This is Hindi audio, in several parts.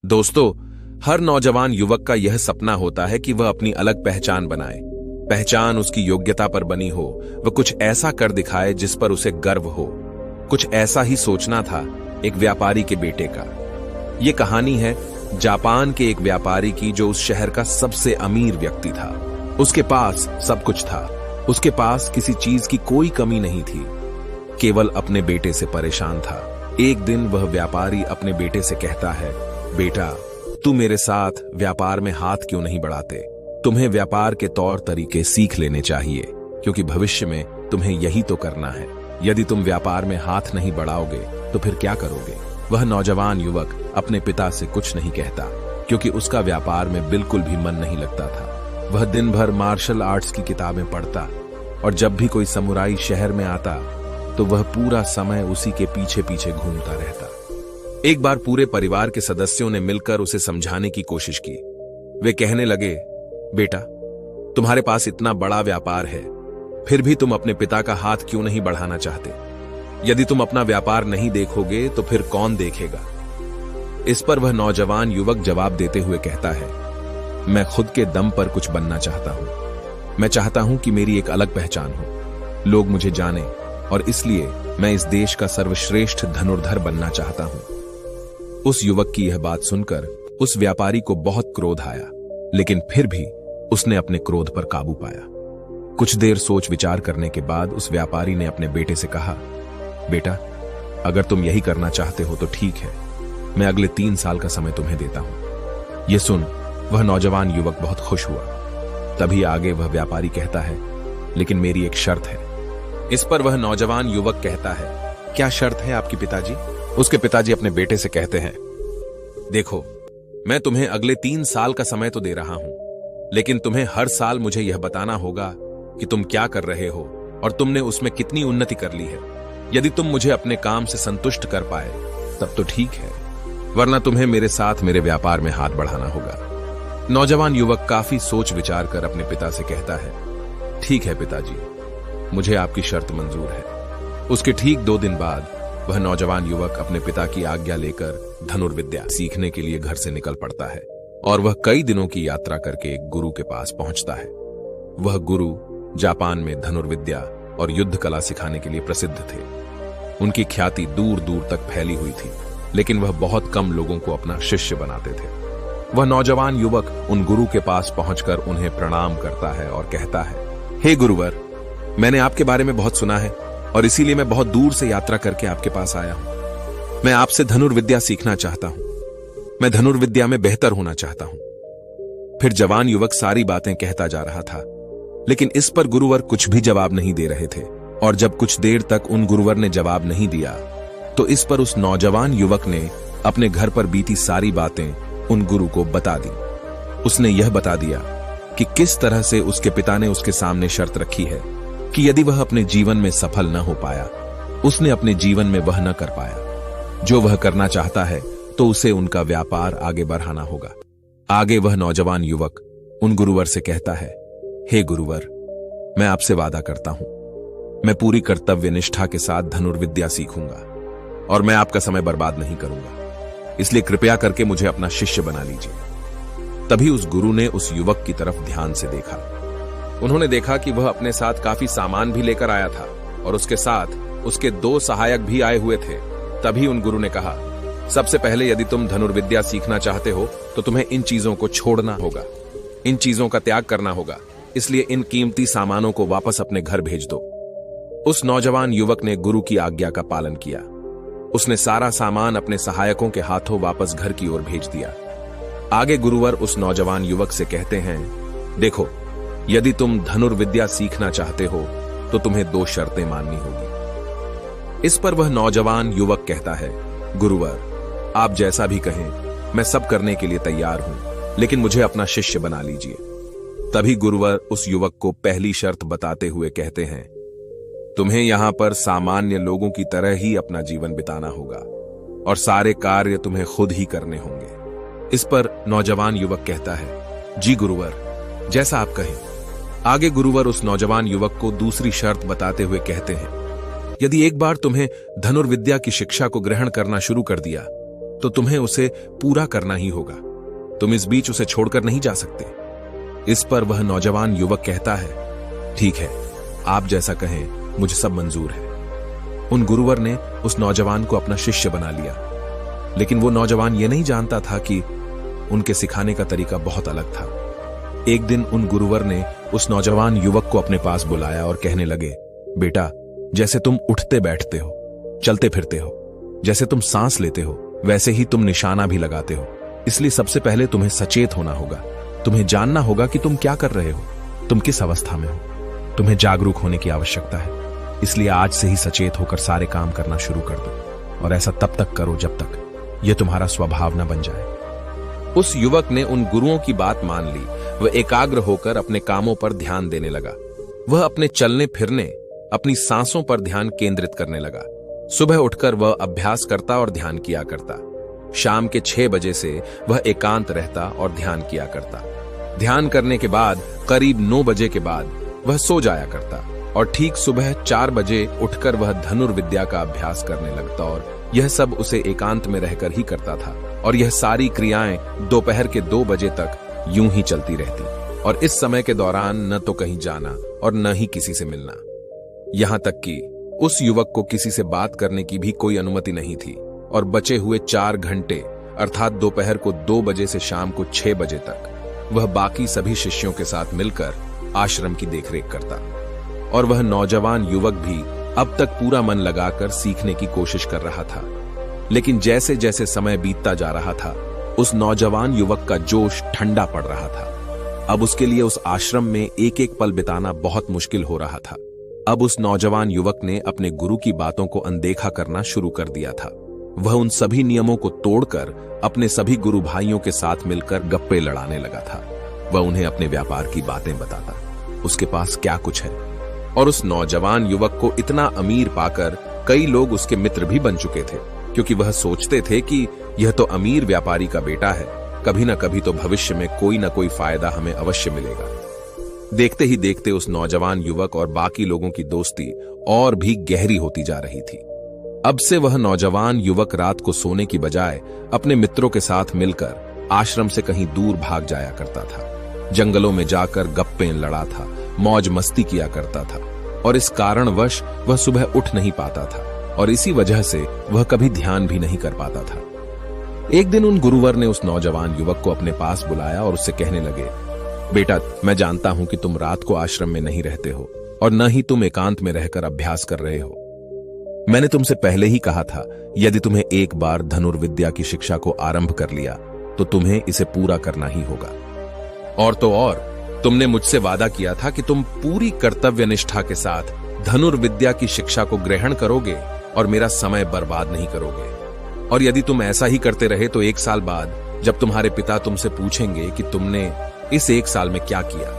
दोस्तों, हर नौजवान युवक का यह सपना होता है कि वह अपनी अलग पहचान बनाए। पहचान उसकी योग्यता पर बनी हो, वह कुछ ऐसा कर दिखाए जिस पर उसे गर्व हो। कुछ ऐसा ही सोचना था एक व्यापारी के बेटे का। यह कहानी है जापान के एक व्यापारी की, जो उस शहर का सबसे अमीर व्यक्ति था। उसके पास सब कुछ था। उसके पास किसी चीज की कोई कमी नहीं थी, केवल अपने बेटे से परेशान था। एक दिन वह व्यापारी अपने बेटे से कहता है, बेटा, तू मेरे साथ व्यापार में हाथ क्यों नहीं बढ़ाते? तुम्हें व्यापार के तौर तरीके सीख लेने चाहिए, क्योंकि भविष्य में तुम्हें यही तो करना है। यदि तुम व्यापार में हाथ नहीं बढ़ाओगे तो फिर क्या करोगे? वह नौजवान युवक अपने पिता से कुछ नहीं कहता, क्योंकि उसका व्यापार में बिल्कुल भी मन नहीं लगता था। वह दिन भर मार्शल आर्ट्स की किताबें पढ़ता, और जब भी कोई समुराई शहर में आता तो वह पूरा समय उसी के पीछे पीछे घूमता रहता। एक बार पूरे परिवार के सदस्यों ने मिलकर उसे समझाने की कोशिश की। वे कहने लगे, बेटा, तुम्हारे पास इतना बड़ा व्यापार है, फिर भी तुम अपने पिता का हाथ क्यों नहीं बढ़ाना चाहते? यदि तुम अपना व्यापार नहीं देखोगे तो फिर कौन देखेगा? इस पर वह नौजवान युवक जवाब देते हुए कहता है, मैं खुद के दम पर कुछ बनना चाहता हूं। मैं चाहता हूं कि मेरी एक अलग पहचान हो, लोग मुझे जाने, और इसलिए मैं इस देश का सर्वश्रेष्ठ धनुर्धर बनना चाहता हूं। उस युवक की यह बात सुनकर उस व्यापारी को बहुत क्रोध आया, लेकिन फिर भी उसने अपने क्रोध पर काबू पाया। कुछ देर सोच विचार करने के बाद उस व्यापारी ने अपने बेटे से कहा, बेटा, अगर तुम यही करना चाहते हो तो ठीक है, मैं अगले 3 साल का समय तुम्हें देता हूं। यह सुन वह नौजवान युवक बहुत खुश हुआ। तभी आगे वह व्यापारी कहता है, लेकिन मेरी एक शर्त है। इस पर वह नौजवान युवक कहता है, क्या शर्त है आपकी पिताजी? उसके पिताजी अपने बेटे से कहते हैं, देखो, मैं तुम्हें अगले 3 साल का समय तो दे रहा हूं, लेकिन तुम्हें हर साल मुझे यह बताना होगा कि तुम क्या कर रहे हो और तुमने उसमें कितनी उन्नति कर ली है। यदि तुम मुझे अपने काम से संतुष्ट कर पाए तब तो ठीक है, वरना तुम्हें मेरे साथ मेरे व्यापार में हाथ बढ़ाना होगा। नौजवान युवक काफी सोच विचार कर अपने पिता से कहता है, ठीक है पिताजी, मुझे आपकी शर्त मंजूर है। उसके ठीक 2 दिन बाद वह नौजवान युवक अपने पिता की आज्ञा लेकर धनुर्विद्या सीखने के लिए घर से निकल पड़ता है, और वह कई दिनों की यात्रा करके एक गुरु के पास पहुंचता है। वह गुरु जापान में धनुर्विद्या और युद्ध कला सिखाने के लिए प्रसिद्ध थे। उनकी ख्याति दूर दूर तक फैली हुई थी, लेकिन वह बहुत कम लोगों को अपना शिष्य बनाते थे। वह नौजवान युवक उन गुरु के पास पहुंचकर उन्हें प्रणाम करता है और कहता है, हे गुरुवर, मैंने आपके बारे में बहुत सुना है और इसीलिए मैं बहुत दूर से यात्रा करके आपके पास आया हूं। मैं आपसे धनुर्विद्या सीखना चाहता हूं। मैं धनुर्विद्या में बेहतर होना चाहता हूं। फिर जवान युवक सारी बातें कहता जा रहा था, लेकिन इस पर गुरुवर कुछ भी जवाब नहीं दे रहे थे। और जब कुछ देर तक उन गुरुवर ने जवाब नहीं दिया, तो इस पर उस नौजवान युवक ने अपने घर पर बीती सारी बातें उन गुरु को बता दी। उसने यह बता दिया कि किस तरह से उसके पिता ने उसके सामने शर्त रखी है कि यदि वह अपने जीवन में सफल न हो पाया, उसने अपने जीवन में वह न कर पाया जो वह करना चाहता है, तो उसे उनका व्यापार आगे बढ़ाना होगा। आगे वह नौजवान युवक उन गुरुवर से कहता है, हे गुरुवर, मैं आपसे वादा करता हूं, मैं पूरी कर्तव्य निष्ठा के साथ धनुर्विद्या सीखूंगा और मैं आपका समय बर्बाद नहीं करूंगा, इसलिए कृपया करके मुझे अपना शिष्य बना लीजिए। तभी उस गुरु ने उस युवक की तरफ ध्यान से देखा। उन्होंने देखा कि वह अपने साथ काफी सामान भी लेकर आया था और उसके साथ उसके 2 सहायक भी आए हुए थे। तभी उन गुरु ने कहा, सबसे पहले यदि तुम धनुर्विद्या सीखना चाहते हो तो तुम्हें इन चीजों को छोड़ना होगा, इन चीजों का त्याग करना होगा, इसलिए इन कीमती सामानों को वापस अपने घर भेज दो। उस नौजवान युवक ने गुरु की आज्ञा का पालन किया। उसने सारा सामान अपने सहायकों के हाथों वापस घर की ओर भेज दिया। आगे गुरुवर उस नौजवान युवक से कहते हैं, देखो, यदि तुम धनुर्विद्या सीखना चाहते हो तो तुम्हें 2 शर्तें माननी होगी। इस पर वह नौजवान युवक कहता है, गुरुवर, आप जैसा भी कहें, मैं सब करने के लिए तैयार हूं, लेकिन मुझे अपना शिष्य बना लीजिए। तभी गुरुवर उस युवक को पहली शर्त बताते हुए कहते हैं, तुम्हें यहां पर सामान्य लोगों की तरह ही अपना जीवन बिताना होगा और सारे कार्य तुम्हें खुद ही करने होंगे। इस पर नौजवान युवक कहता है, जी गुरुवर, जैसा आप कहें। आगे गुरुवर उस नौजवान युवक को दूसरी शर्त बताते हुए कहते हैं, यदि एक बार तुम्हें धनुर्विद्या की शिक्षा को ग्रहण करना शुरू कर दिया तो तुम्हें उसे पूरा करना ही होगा। तुम इस बीच उसे छोड़कर नहीं जा सकते। इस पर वह नौजवान युवक कहता है, ठीक है, आप जैसा कहें, मुझे सब मंजूर है। उन गुरुवर ने उस नौजवान को अपना शिष्य बना लिया, लेकिन वो नौजवान ये नहीं जानता था कि उनके सिखाने का तरीका बहुत अलग था। एक दिन उन गुरुवर ने उस नौजवान युवक को अपने पास बुलाया और कहने लगे, बेटा, जैसे तुम उठते बैठते हो, चलते फिरते हो, जैसे तुम सांस लेते हो, वैसे ही तुम निशाना भी लगाते हो। इसलिए सबसे पहले तुम्हें सचेत होना होगा। तुम्हें जानना होगा कि तुम क्या कर रहे हो, तुम किस अवस्था में हो। तुम्हें जागरूक होने की आवश्यकता है। इसलिए आज से ही सचेत होकर सारे काम करना शुरू कर दो, और ऐसा तब तक करो जब तक यह तुम्हारा स्वभाव न बन जाए। उस युवक ने उन गुरुओं की बात मान ली। वह एकाग्र होकर अपने कामों पर ध्यान देने लगा। वह अपने चलने फिरने, अपनी सांसों पर ध्यान केंद्रित करने लगा। सुबह उठकर वह अभ्यास करता और ध्यान किया करता। शाम के 6 बजे से वह एकांत रहता और ध्यान किया करता। ध्यान करने के बाद करीब 9 बजे के बाद वह सो जाया करता और ठीक सुबह 4 बजे उठकर वह धनुर्विद्या का अभ्यास करने लगता। और यह सब उसे एकांत में रहकर ही करता था। और यह सारी क्रियाएं दोपहर के 2 बजे तक यूं ही चलती रहती। और इस समय के दौरान न तो कहीं जाना और न ही किसी से मिलना। यहां तक कि उस युवक को किसी से बात करने की भी कोई अनुमति नहीं थी। और बचे हुए 4 घंटे अर्थात दोपहर को 2 बजे से शाम को 6 बजे तक वह बाकी सभी शिष्यों के साथ मिलकर आश्रम की देखरेख करता। और वह नौजवान युवक भी अब तक पूरा मन लगाकर सीखने की कोशिश कर रहा था। लेकिन जैसे जैसे समय बीतता जा रहा था, उस नौजवान युवक का जोश ठंडा पड़ रहा था। अब उसके लिए उस आश्रम में एक एक पल बिताना बहुत मुश्किल हो रहा था। अब उस नौजवान युवक ने अपने गुरु की बातों को अनदेखा करना शुरू कर दिया था। वह उन सभी नियमों को तोड़कर अपने सभी गुरु भाइयों के साथ मिलकर गप्पे लड़ाने लगा था। वह उन्हें अपने व्यापार की बातें बताता, उसके पास क्या कुछ है। और उस नौजवान युवक को इतना अमीर पाकर कई लोग उसके मित्र भी बन चुके थे, क्योंकि वह सोचते थे कि यह तो अमीर व्यापारी का बेटा है, कभी ना कभी तो भविष्य में कोई ना कोई फायदा हमें अवश्य मिलेगा। देखते ही देखते उस नौजवान युवक और बाकी लोगों की दोस्ती और भी गहरी होती जा रही थी। अब से वह नौजवान युवक रात को सोने की बजाय अपने मित्रों के साथ मिलकर आश्रम से कहीं दूर भाग जाया करता था। जंगलों में जाकर गप्पे लड़ा था, मौज मस्ती किया करता था। और इस कारणवश वह सुबह उठ नहीं पाता था और इसी वजह से वह कभी ध्यान भी नहीं कर पाता था। एक दिन उन गुरुवर ने उस नौजवान युवक को अपने पास बुलाया और उससे कहने लगे, बेटा, मैं जानता हूं कि तुम रात को आश्रम में नहीं रहते हो और न ही तुम एकांत में रहकर अभ्यास कर रहे हो। मैंने तुमसे पहले ही कहा था, यदि तुम्हें एक बार धनुर्विद्या की शिक्षा को आरंभ कर लिया तो तुम्हें इसे पूरा करना ही होगा। और तो और, तुमने मुझसे वादा किया था कि तुम पूरी कर्तव्य निष्ठा के साथ धनुर्विद्या की शिक्षा को ग्रहण करोगे और मेरा समय बर्बाद नहीं करोगे। और यदि तुम ऐसा ही करते रहे तो 1 साल बाद जब तुम्हारे पिता तुमसे पूछेंगे कि तुमने इस 1 साल में क्या किया,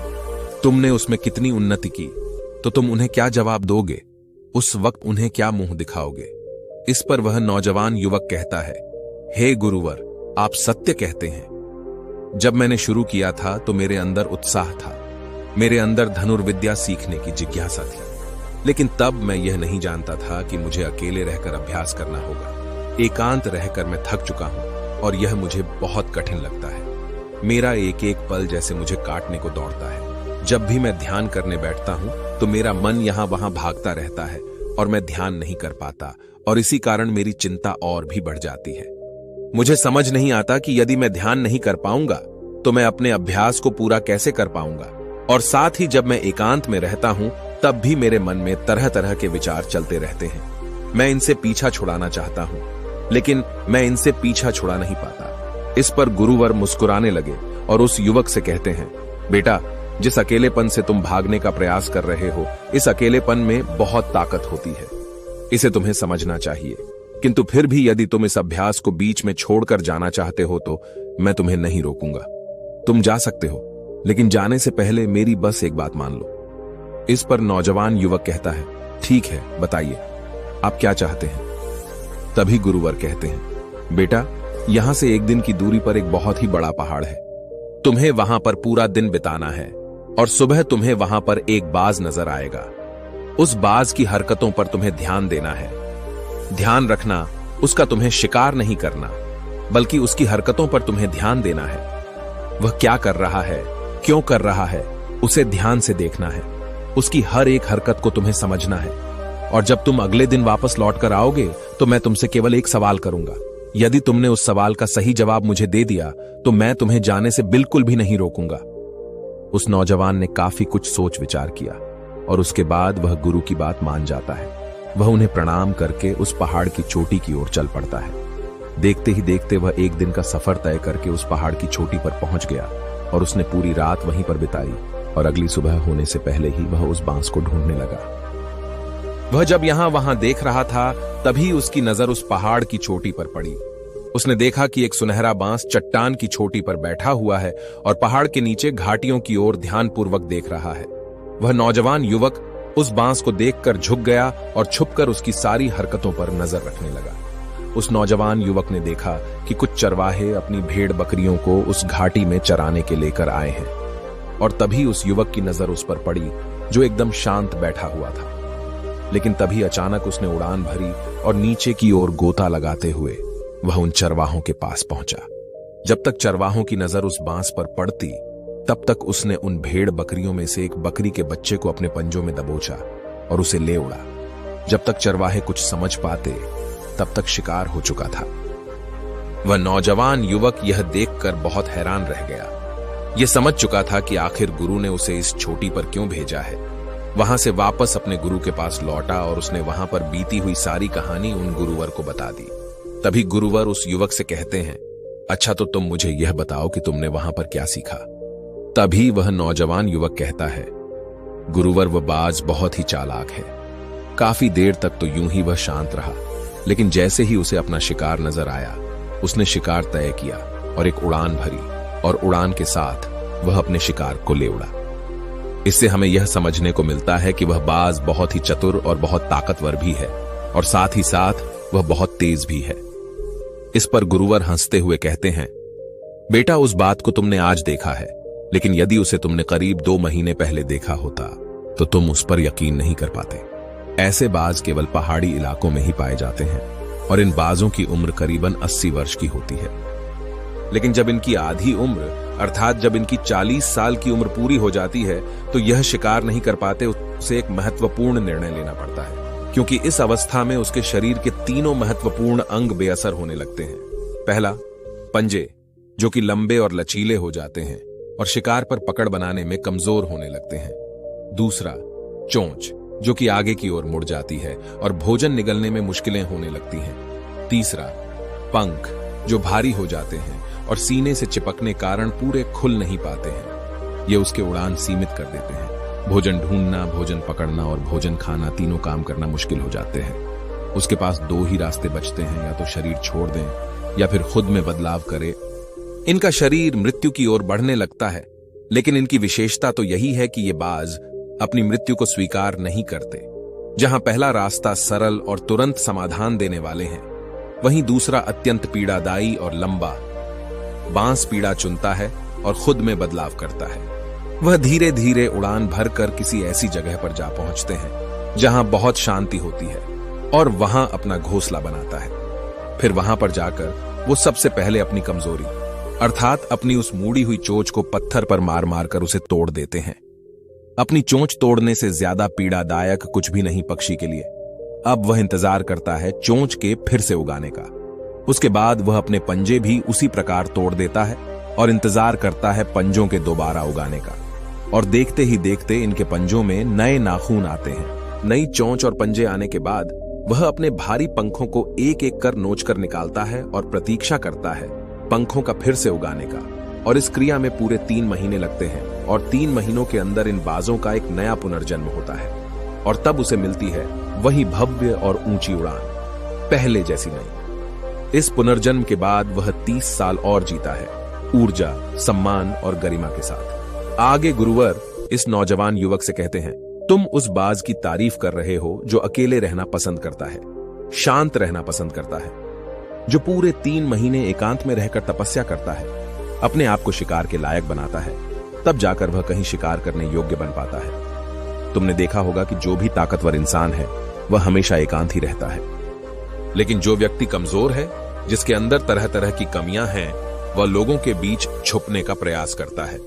तुमने उसमें कितनी उन्नति की, तो तुम उन्हें क्या जवाब दोगे? उस वक्त उन्हें क्या मुंह दिखाओगे? इस पर वह नौजवान युवक कहता है, हे गुरुवर, आप सत्य कहते हैं। जब मैंने शुरू किया था तो मेरे अंदर उत्साह था, मेरे अंदर धनुर्विद्या सीखने की जिज्ञासा थी। लेकिन तब मैं यह नहीं जानता था कि मुझे अकेले रहकर अभ्यास करना होगा। एकांत रहकर मैं थक चुका हूं और यह मुझे बहुत कठिन लगता है। मेरा एक एक पल जैसे मुझे काटने को दौड़ता है। जब भी मैं ध्यान करने बैठता हूं तो मेरा मन यहां वहां भागता रहता है और मैं ध्यान नहीं कर पाता और इसी कारण मेरी चिंता और भी बढ़ जाती है। मुझे समझ नहीं आता कि यदि मैं ध्यान नहीं कर पाऊंगा तो मैं अपने अभ्यास को पूरा कैसे कर पाऊंगा। और साथ ही जब मैं एकांत में रहता हूं तब भी मेरे मन में तरह तरह के विचार चलते रहते हैं। मैं इनसे पीछा छुड़ाना चाहता हूं लेकिन मैं इनसे पीछा छुड़ा नहीं पाता। इस पर गुरुवर मुस्कुराने लगे और उस युवक से कहते हैं, बेटा, जिस अकेलेपन से तुम भागने का प्रयास कर रहे हो, इस अकेलेपन में बहुत ताकत होती है। इसे तुम्हें समझना चाहिए। किंतु फिर भी यदि तुम इस अभ्यास को बीच में छोड़कर जाना चाहते हो तो मैं तुम्हें नहीं रोकूंगा। तुम जा सकते हो, लेकिन जाने से पहले मेरी बस एक बात मान लो। इस पर नौजवान युवक कहता है, ठीक है, बताइए, आप क्या चाहते हैं? तभी गुरुवर कहते हैं, बेटा, यहां से 1 दिन की दूरी पर एक बहुत ही बड़ा पहाड़ है। तुम्हें वहां पर पूरा दिन बिताना है और सुबह तुम्हें वहां पर एक बाज नजर आएगा। उस बाज की हरकतों पर तुम्हें ध्यान देना है। ध्यान रखना, उसका तुम्हें शिकार नहीं करना। बल्कि उसकी हरकतों पर तुम्हें ध्यान देना है। वह क्या कर रहा है, क्यों कर रहा है, उसे ध्यान से देखना है। उसकी हर एक हरकत को तुम्हें समझना है। और जब तुम अगले दिन वापस लौट कर आओगे तो मैं तुमसे केवल एक सवाल करूंगा। यदि तुमने उस सवाल का सही जवाब मुझे दे दिया तो मैं तुम्हें जाने से बिल्कुल भी नहीं रोकूंगा। उस नौजवान ने काफी कुछ सोच विचार किया और उसके बाद वह गुरु की बात मान जाता है। वह उन्हें प्रणाम करके उस पहाड़ की चोटी की ओर चल पड़ता है। देखते ही देखते वह एक दिन का सफर तय करके उस पहाड़ की चोटी पर पहुंच गया और उसने पूरी रात वहीं पर बिताई और अगली सुबह होने से पहले ही वह उस बांस को ढूंढने लगा। वह जब यहां वहां देख रहा था तभी उसकी नजर उस पहाड़ की चोटी पर पड़ी। उसने देखा कि एक सुनहरा बांस चट्टान की चोटी पर बैठा हुआ है और पहाड़ के नीचे घाटियों की ओर ध्यानपूर्वक देख रहा है। वह नौजवान युवक उस बांस को देखकर झुक गया और छुपकर उसकी सारी हरकतों पर नजर रखने लगा। उस नौजवान युवक ने देखा कि कुछ चरवाहे अपनी भेड़ बकरियों को उस घाटी में चराने के लेकर आए हैं और तभी उस युवक की नजर उस पर पड़ी जो एकदम शांत बैठा हुआ था। लेकिन तभी अचानक उसने उड़ान भरी और नीचे की ओर गोता लगाते हुए वह उन चरवाहों के पास पहुंचा। जब तक चरवाहों की नजर उस बांस पर पड़ती तब तक उसने उन भेड़ बकरियों में से एक बकरी के बच्चे को अपने पंजों में दबोचा और उसे ले उड़ा। जब तक चरवाहे कुछ समझ पाते तब तक शिकार हो चुका था। वह नौजवान युवक यह देखकर बहुत हैरान रह गया। यह समझ चुका था कि आखिर गुरु ने उसे इस चोटी पर क्यों भेजा है। वहां से वापस अपने गुरु के पास लौटा और उसने वहां पर बीती हुई सारी कहानी उन गुरुवर को बता दी। तभी गुरुवर उस युवक से कहते हैं, अच्छा तो तुम मुझे यह बताओ कि तुमने वहां पर क्या सीखा। तभी वह नौजवान युवक कहता है, गुरुवर वह बाज बहुत ही चालाक है। काफी देर तक तो यूं ही वह शांत रहा, लेकिन जैसे ही उसे अपना शिकार नजर आया उसने शिकार तय किया और एक उड़ान भरी और उड़ान के साथ वह अपने शिकार को ले उड़ा। इससे हमें यह समझने को मिलता है कि वह बाज बहुत ही चतुर और बहुत ताकतवर भी है और साथ ही साथ वह बहुत तेज भी है। इस पर गुरुवर हंसते हुए कहते हैं, बेटा उस बात को तुमने आज देखा है, लेकिन यदि उसे तुमने करीब 2 महीने पहले देखा होता तो तुम उस पर यकीन नहीं कर पाते। ऐसे बाज केवल पहाड़ी इलाकों में ही पाए जाते हैं और इन बाजों की उम्र करीबन 80 वर्ष की होती है। लेकिन जब इनकी आधी उम्र अर्थात जब इनकी 40 साल की उम्र पूरी हो जाती है तो यह शिकार नहीं कर पाते। उसे एक महत्वपूर्ण निर्णय लेना पड़ता है, क्योंकि इस अवस्था में उसके शरीर के 3 महत्वपूर्ण अंग बेअसर होने लगते हैं। पहला, पंजे, जो कि लंबे और लचीले हो जाते हैं और शिकार पर पकड़ बनाने में कमजोर होने लगते हैं। दूसरा, चोंच, जो कि आगे की ओर मुड़ जाती है और भोजन निगलने में मुश्किलें होने लगती हैं। तीसरा, पंख, जो भारी हो जाते हैं और सीने से चिपकने कारण पूरे खुल नहीं पाते हैं। ये उसके उड़ान सीमित कर देते हैं। भोजन ढूंढना, भोजन पकड़ना और भोजन खाना तीनों काम करना मुश्किल हो जाते हैं। उसके पास 2 ही रास्ते बचते हैं, या तो शरीर छोड़ दें या फिर खुद में बदलाव करे। इनका शरीर मृत्यु की ओर बढ़ने लगता है, लेकिन इनकी विशेषता तो यही है कि ये बाज अपनी मृत्यु को स्वीकार नहीं करते। जहां पहला रास्ता सरल और तुरंत समाधान देने वाले हैं, वहीं दूसरा अत्यंत पीड़ादायी और लंबा बांस पीड़ा चुनता है और खुद में बदलाव करता है। वह धीरे धीरे उड़ान भरकर किसी ऐसी जगह पर जा पहुंचते हैं जहां बहुत शांति होती है और वहां अपना घोंसला बनाता है। फिर वहां पर जाकर वो सबसे पहले अपनी कमजोरी अर्थात अपनी उस मुड़ी हुई चोंच को पत्थर पर मार मार कर उसे तोड़ देते हैं। अपनी चोंच तोड़ने से ज्यादा पीड़ादायक कुछ भी नहीं पक्षी के लिए। अब वह इंतजार करता है चोंच के फिर से उगाने का। उसके बाद वह अपने पंजे भी उसी प्रकार तोड़ देता है और इंतजार करता है पंजों के दोबारा उगाने का। और देखते ही देखते इनके पंजों में नए नाखून आते हैं। नई चोंच और पंजे आने के बाद वह अपने भारी पंखों को एक एक कर नोच कर निकालता है और प्रतीक्षा करता है पंखों का फिर से उगाने का। और इस क्रिया में पूरे 3 महीने लगते हैं और 3 महीनों के अंदर इन बाजों का एक नया पुनर्जन्म होता है और तब उसे मिलती है वही भव्य और ऊंची उड़ान, पहले जैसी नहीं। इस पुनर्जन्म के बाद वह 30 साल और जीता है, ऊर्जा, सम्मान और गरिमा के साथ। आगे गुरुवर इस नौजवान युवक से कहते हैं, तुम उस बाज की तारीफ कर रहे हो जो अकेले रहना पसंद करता है, शांत रहना पसंद करता है, जो पूरे 3 महीने एकांत में रहकर तपस्या करता है, अपने आप को शिकार के लायक बनाता है, तब जाकर वह कहीं शिकार करने योग्य बन पाता है। तुमने देखा होगा कि जो भी ताकतवर इंसान है वह हमेशा एकांत ही रहता है, लेकिन जो व्यक्ति कमजोर है जिसके अंदर तरह तरह की कमियां हैं, वह लोगों के बीच छुपने का प्रयास करता है।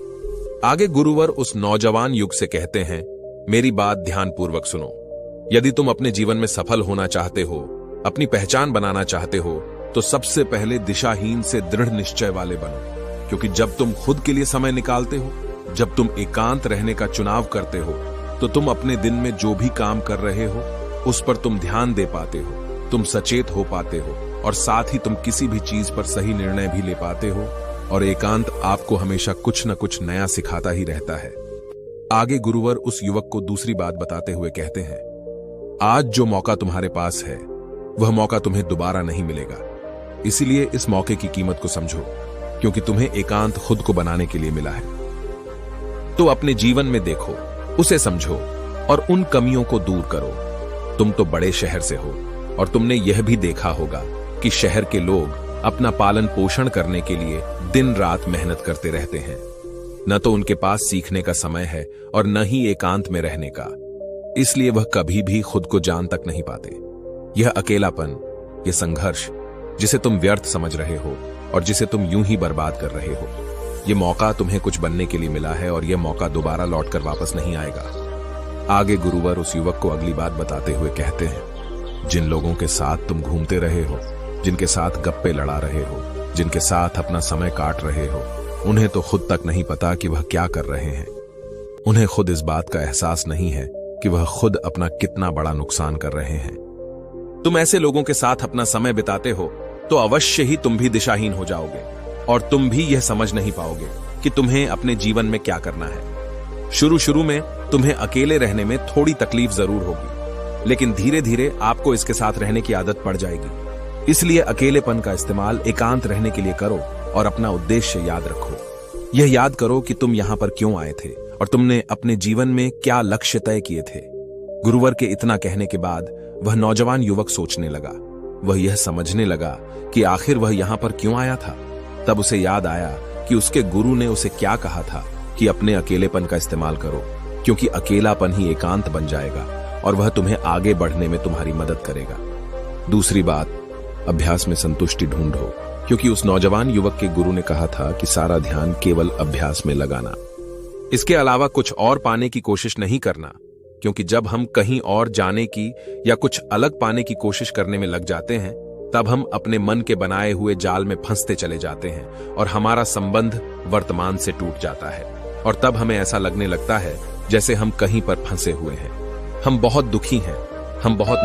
आगे गुरुवर उस नौजवान युग से कहते हैं, मेरी बात ध्यानपूर्वक सुनो। यदि तुम अपने जीवन में सफल होना चाहते हो, अपनी पहचान बनाना चाहते हो, तो सबसे पहले दिशाहीन से दृढ़ निश्चय वाले बनो। क्योंकि जब तुम खुद के लिए समय निकालते हो, जब तुम एकांत रहने का चुनाव करते हो, तो तुम अपने दिन में जो भी काम कर रहे हो उस पर तुम ध्यान दे पाते हो, तुम सचेत हो पाते हो, और साथ ही तुम किसी भी चीज पर सही निर्णय भी ले पाते हो। और एकांत आपको हमेशा कुछ न कुछ नया सिखाता ही रहता है। आगे गुरुवर उस युवक को दूसरी बात बताते हुए कहते हैं, आज जो मौका तुम्हारे पास है वह मौका तुम्हें दोबारा नहीं मिलेगा। इसीलिए इस मौके की कीमत को समझो, क्योंकि तुम्हें एकांत खुद को बनाने के लिए मिला है। तो अपने जीवन में देखो, उसे समझो और उन कमियों को दूर करो। तुम तो बड़े शहर से हो और तुमने यह भी देखा होगा कि शहर के लोग अपना पालन पोषण करने के लिए दिन रात मेहनत करते रहते हैं। न तो उनके पास सीखने का समय है और न ही एकांत में रहने का। इसलिए वह कभी भी खुद को जान तक नहीं पाते। यह अकेलापन, यह संघर्ष जिसे तुम व्यर्थ समझ रहे हो और जिसे तुम यूं ही बर्बाद कर रहे हो, यह मौका तुम्हें कुछ बनने के लिए मिला है और यह मौका दोबारा लौटकर वापस नहीं आएगा। आगे गुरुवर उस युवक को अगली बात बताते हुए कहते हैं, जिन लोगों के साथ तुम घूमते रहे हो, जिनके साथ गप्पे लड़ा रहे हो, जिनके साथ अपना समय काट रहे हो, उन्हें तो खुद तक नहीं पता कि वह क्या कर रहे हैं। उन्हें खुद इस बात का एहसास नहीं है कि वह खुद अपना कितना बड़ा नुकसान कर रहे हैं। तुम ऐसे लोगों के साथ अपना समय बिताते हो तो अवश्य ही तुम भी दिशाहीन हो जाओगे और तुम भी यह समझ नहीं पाओगे कि तुम्हें अपने जीवन में क्या करना है। शुरू शुरू में तुम्हें अकेले रहने में थोड़ी तकलीफ जरूर होगी, लेकिन धीरे धीरे आपको इसके साथ रहने की आदत पड़ जाएगी। इसलिए अकेलेपन का इस्तेमाल एकांत रहने के लिए करो और अपना उद्देश्य याद रखो। यह याद करो कि तुम यहां पर क्यों आए थे और तुमने अपने जीवन में क्या लक्ष्य तय किए थे। गुरुवर के इतना कहने के बाद वह नौजवान युवक सोचने लगा। वह यह समझने लगा कि आखिर वह यहां पर क्यों आया था। तब उसे याद आया कि उसके गुरु ने उसे क्या कहा था कि अपने अकेलेपन का इस्तेमाल करो, क्योंकि अकेलापन ही एकांत बन जाएगा और वह तुम्हें आगे बढ़ने में तुम्हारी मदद करेगा। दूसरी बात, अभ्यास में संतुष्टि ढूंढो, क्योंकि उस नौजवान युवक के गुरु ने कहा था कि सारा ध्यान केवल अभ्यास में लगाना, इसके अलावा कुछ और पाने की कोशिश नहीं करना। क्योंकि जब हम कहीं और जाने की या कुछ अलग पाने की कोशिश करने में लग जाते हैं, तब हम अपने मन के बनाए हुए जाल में फंसते चले जाते हैं और हमारा संबंध वर्तमान से टूट जाता है। और तब हमें ऐसा लगने लगता है जैसे हम कहीं पर फंसे हुए हैं, हम बहुत दुखी हैं, हम बहुत